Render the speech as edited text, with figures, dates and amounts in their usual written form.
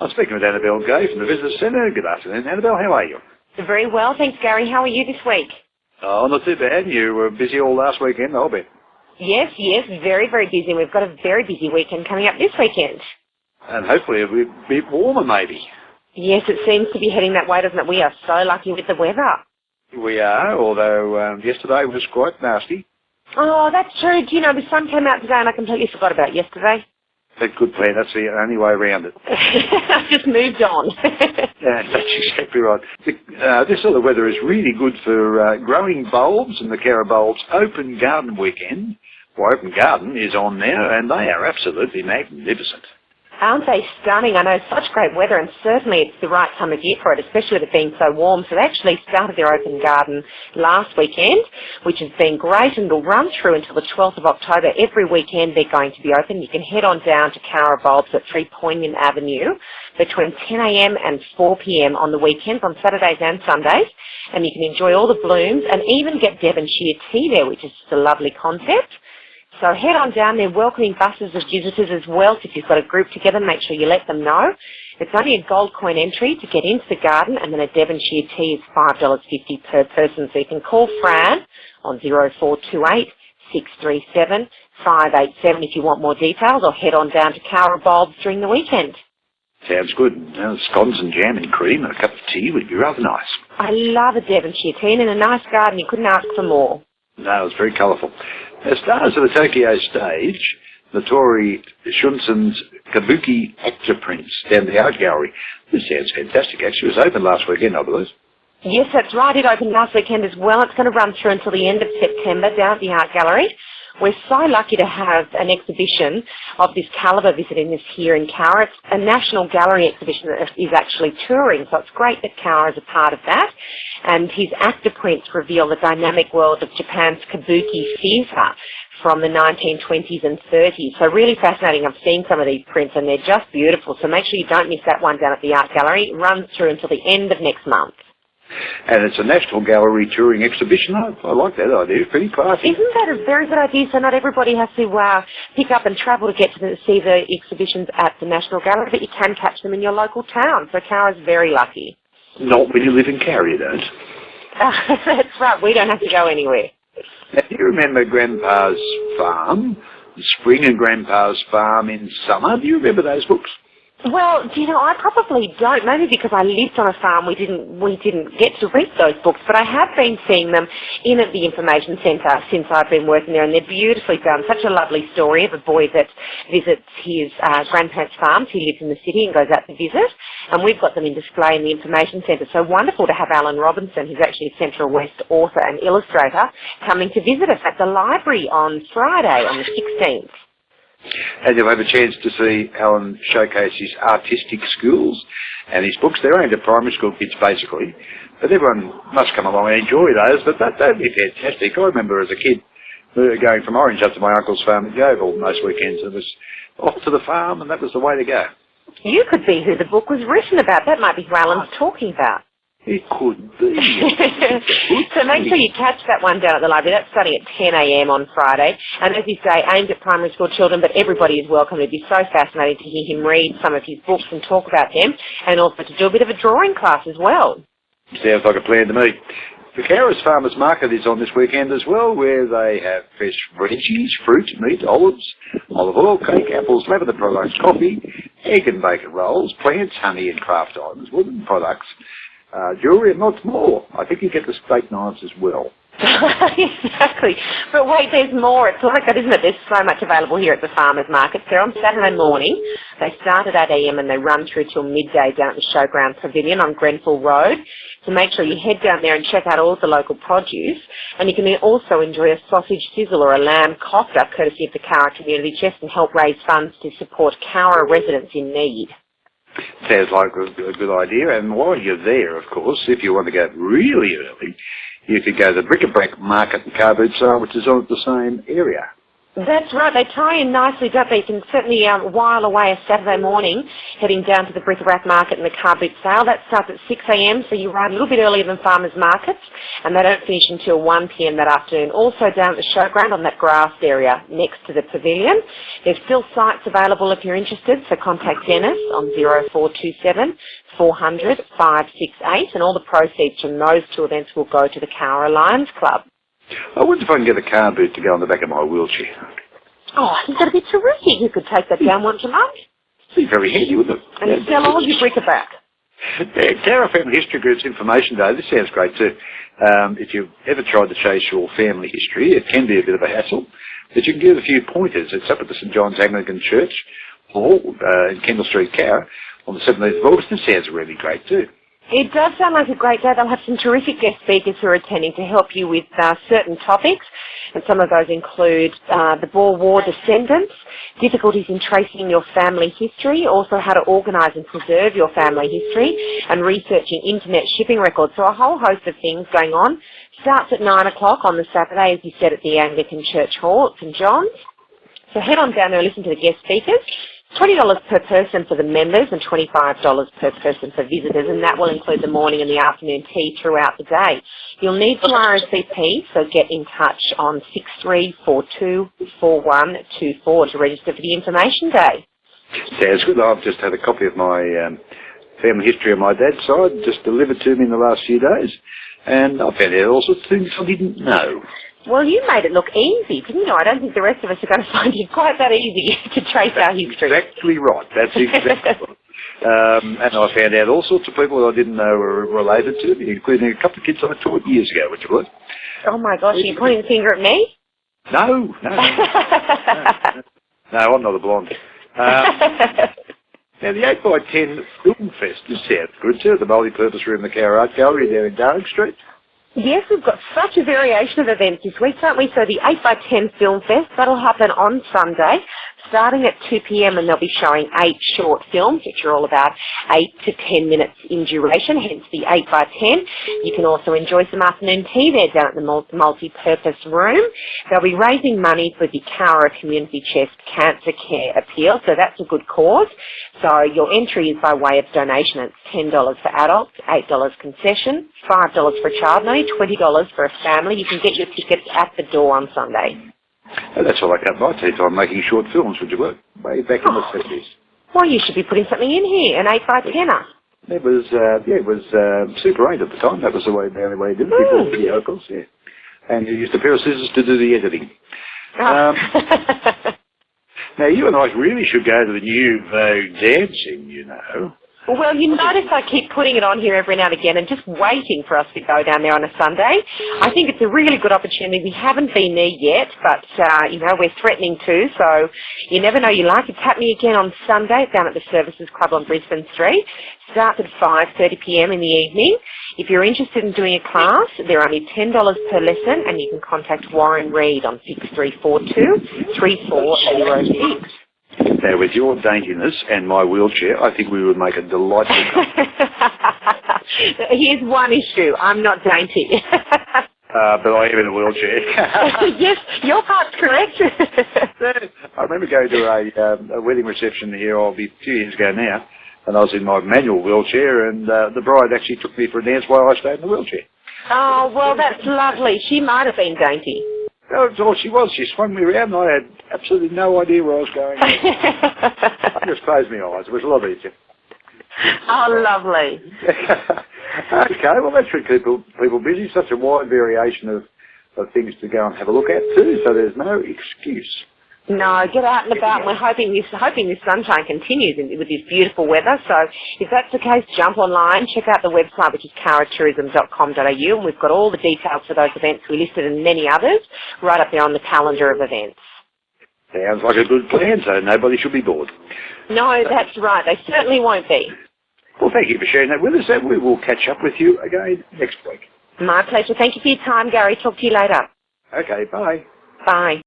I'm speaking with Annabelle Gay from the Visitor Centre. Good afternoon, Annabelle. How are you? Very well, thanks, Gary. How are you this week? Oh, not too bad. You were busy all last weekend, I'll bet. Yes, very, very busy. We've got a very busy weekend coming up this weekend. And hopefully it'll be a bit warmer, maybe. Yes, it seems to be heading that way, doesn't it? We are so lucky with the weather. We are, although yesterday was quite nasty. Oh, that's true. Do you know, the sun came out today and I completely forgot about yesterday. A good plan. That's the only way around it. I've just moved on. Yeah, that's exactly right. This sort of weather is really good for growing bulbs, and the Cowra Bulbs Open Garden Weekend. Well, Open Garden is on now, and they are absolutely magnificent. Aren't they stunning? I know, such great weather, and certainly it's the right time of year for it, especially with it being so warm. So they actually started their open garden last weekend, which has been great, and will run through until the 12th of October. Every weekend they're going to be open. You can head on down to Cowra Bulbs at 3 Poignant Avenue between 10 a.m. and 4 p.m. on the weekends, on Saturdays and Sundays, and you can enjoy all the blooms and even get Devonshire tea there, which is just a lovely concept. So head on down there, welcoming buses of visitors as well. So if you've got a group together, make sure you let them know. It's only a gold coin entry to get into the garden, and then a Devonshire tea is $5.50 per person. So you can call Fran on 0428 637 587 if you want more details, or head on down to Cowra Bulbs during the weekend. Sounds good. Scones and jam and cream and a cup of tea would be rather nice. I love a Devonshire tea, and in a nice garden you couldn't ask for more. No, it's very colourful. As stars of the Tokyo stage, Notori Shunsen's Kabuki actor prints down the art gallery. This sounds fantastic, actually. It was open last weekend, I believe. Yes, that's right. It opened last weekend as well. It's going to run through until the end of September down at the art gallery. We're so lucky to have an exhibition of this calibre visiting us here in Cowra. It's a national gallery exhibition that is actually touring, so it's great that Cowra is a part of that. And his actor prints reveal the dynamic world of Japan's kabuki theatre from the 1920s and 30s. So really fascinating. I've seen some of these prints and they're just beautiful. So make sure you don't miss that one down at the art gallery. It runs through until the end of next month. And it's a National Gallery touring exhibition. I like that idea. Pretty classy. Isn't that a very good idea? So not everybody has to pick up and travel to get to see the exhibitions at the National Gallery, but you can catch them in your local town. So Cowra's very lucky. Not when you live in Cowra, you don't. That's right. We don't have to go anywhere. Now, do you remember Grandpa's Farm, Spring and Grandpa's Farm in Summer? Do you remember those books? Well, do you know, I probably don't. Maybe because I lived on a farm, we didn't get to read those books. But I have been seeing them in at the information centre since I've been working there, and they're beautifully done. Such a lovely story of a boy that visits his grandparents' farms. He lives in the city and goes out to visit, and we've got them in display in the information centre. So wonderful to have Alan Robinson, who's actually a Central West author and illustrator, coming to visit us at the library on Friday, on the 16th. And you'll have a chance to see Alan showcase his artistic skills and his books. They're aimed at primary school kids, basically. But everyone must come along and enjoy those. But that'd be fantastic. I remember as a kid going from Orange up to my uncle's farm in Yeovil most weekends. It was off to the farm, and that was the way to go. You could be who the book was written about. That might be who Alan's talking about. It could be. So make sure you catch that one down at the library. That's starting at 10 a.m. on Friday. And as you say, aimed at primary school children, but everybody is welcome. It'd be so fascinating to hear him read some of his books and talk about them, and also to do a bit of a drawing class as well. Sounds like a plan to me. The Cowra's Farmers Market is on this weekend as well, where they have fresh veggies, fruit, meat, olives, olive oil, cake, apples, lavender products, coffee, egg and bacon rolls, plants, honey and craft items, wooden products, jewellery and lots more. I think you get the steak knives as well. Exactly. But wait, there's more. It's like that, isn't it? There's so much available here at the farmers markets. They're on Saturday morning. They start at 8 a.m. and they run through till midday down at the Showground Pavilion on Grenfell Road. So make sure you head down there and check out all the local produce. And you can also enjoy a sausage sizzle or a lamb kofta, courtesy of the Cowra Community Chest, and help raise funds to support Cowra residents in need. Sounds like a good idea. And while you're there, of course, if you want to go really early, you could go to the Bric-a-Brac Market and Car Boot Sale, which is on the same area. That's right. They tie in nicely, don't they? You can certainly while away a Saturday morning heading down to the Bric-a-Brac market and the car boot sale. That starts at 6 a.m, so you ride a little bit earlier than farmers markets, and they don't finish until 1 p.m. that afternoon. Also down at the showground on that grassed area next to the pavilion. There's still sites available if you're interested, so contact Dennis on 0427 400 568, and all the proceeds from those two events will go to the Cowra Lions Club. I wonder if I can get a car boot to go on the back of my wheelchair. Oh, I think that'd be terrific. You could take that down once a month. It'd be very handy, wouldn't it? And sell all your bric-a-brac. Cowra Family History Group's Information Day. This sounds great too. If you've ever tried to chase your family history, it can be a bit of a hassle, but you can give a few pointers. It's up at the St John's Anglican Church Hall in Kendall Street, Cowra, on the 17th of August. This sounds really great too. It does sound like a great day. They'll have some terrific guest speakers who are attending to help you with certain topics, and some of those include the Boer War descendants, difficulties in tracing your family history, also how to organise and preserve your family history, and researching internet shipping records. So a whole host of things going on. Starts at 9 o'clock on the Saturday, as you said, at the Anglican Church Hall at St John's. So head on down there and listen to the guest speakers. $20 per person for the members and $25 per person for visitors, and that will include the morning and the afternoon tea throughout the day. You'll need to RSVP, so get in touch on 63424124 to register for the Information Day. Sounds good. I've just had a copy of my family history on my dad's side, just delivered to me in the last few days, and I found out all sorts of things I didn't know. Well, you made it look easy, didn't you? I don't think the rest of us are going to find it quite that easy to trace our history. Exactly right. That's exactly right. And I found out all sorts of people I didn't know were related to me, including a couple of kids I taught years ago, which was. Oh, my gosh, are you pointing the finger at me? No, I'm not a blonde. Now, the 8x10 Film Fest is sounds good too, at the multi-purpose room in the Cowra Art Gallery there in Darling Street. Yes, we've got such a variation of events this week, don't we? So the 8x10 Film Fest, that'll happen on Sunday, starting at 2 p.m, and they'll be showing 8 short films, which are all about 8 to 10 minutes in duration, hence the 8x10. You can also enjoy some afternoon tea there down at the multi-purpose room. They'll be raising money for the Cowra Community Chest Cancer Care Appeal, so that's a good cause. So your entry is by way of donation. It's $10 for adults, $8 concession, $5 for a child, and only $20 for a family. You can get your tickets at the door on Sunday. Oh, that's all I cut my teeth on, making short films, would you work? Way back in the 70s. Well, you should be putting something in here, an 8x10er. It was Super 8 at the time. That was the only way I did it, before videocals, yeah. And you used a pair of scissors to do the editing. Now, you and I really should go to the new Vogue dancing, you know. Well, you notice I keep putting it on here every now and again and just waiting for us to go down there on a Sunday. I think it's a really good opportunity. We haven't been there yet, but, we're threatening to, so you never know. You like it. Tap me again on Sunday down at the Services Club on Brisbane Street. Starts at 5:30 p.m. in the evening. If you're interested in doing a class, they're only $10 per lesson, and you can contact Warren Reed on 6342-3406. Now, with your daintiness and my wheelchair, I think we would make a delightful couple. Here's one issue. I'm not dainty. But I am in a wheelchair. Yes, your part's correct. I remember going to a wedding reception here, a few years ago now, and I was in my manual wheelchair, and the bride actually took me for a dance while I stayed in the wheelchair. Oh, well, that's lovely. She might have been dainty. Oh, she was. She swung me around, and I had absolutely no idea where I was going. I just closed my eyes. It was a lot easier. Oh, lovely. Okay, well, that should keep people busy. Such a wide variation of things to go and have a look at too, so there's no excuse. No, get out and about, and we're hoping this sunshine continues with this beautiful weather. So if that's the case, jump online, check out the website, which is cowratourism.com.au, and we've got all the details for those events we listed and many others right up there on the calendar of events. Sounds like a good plan, so nobody should be bored. No, that's right. They certainly won't be. Well, thank you for sharing that with us, and we will catch up with you again next week. My pleasure. Thank you for your time, Gary. Talk to you later. Okay, bye. Bye.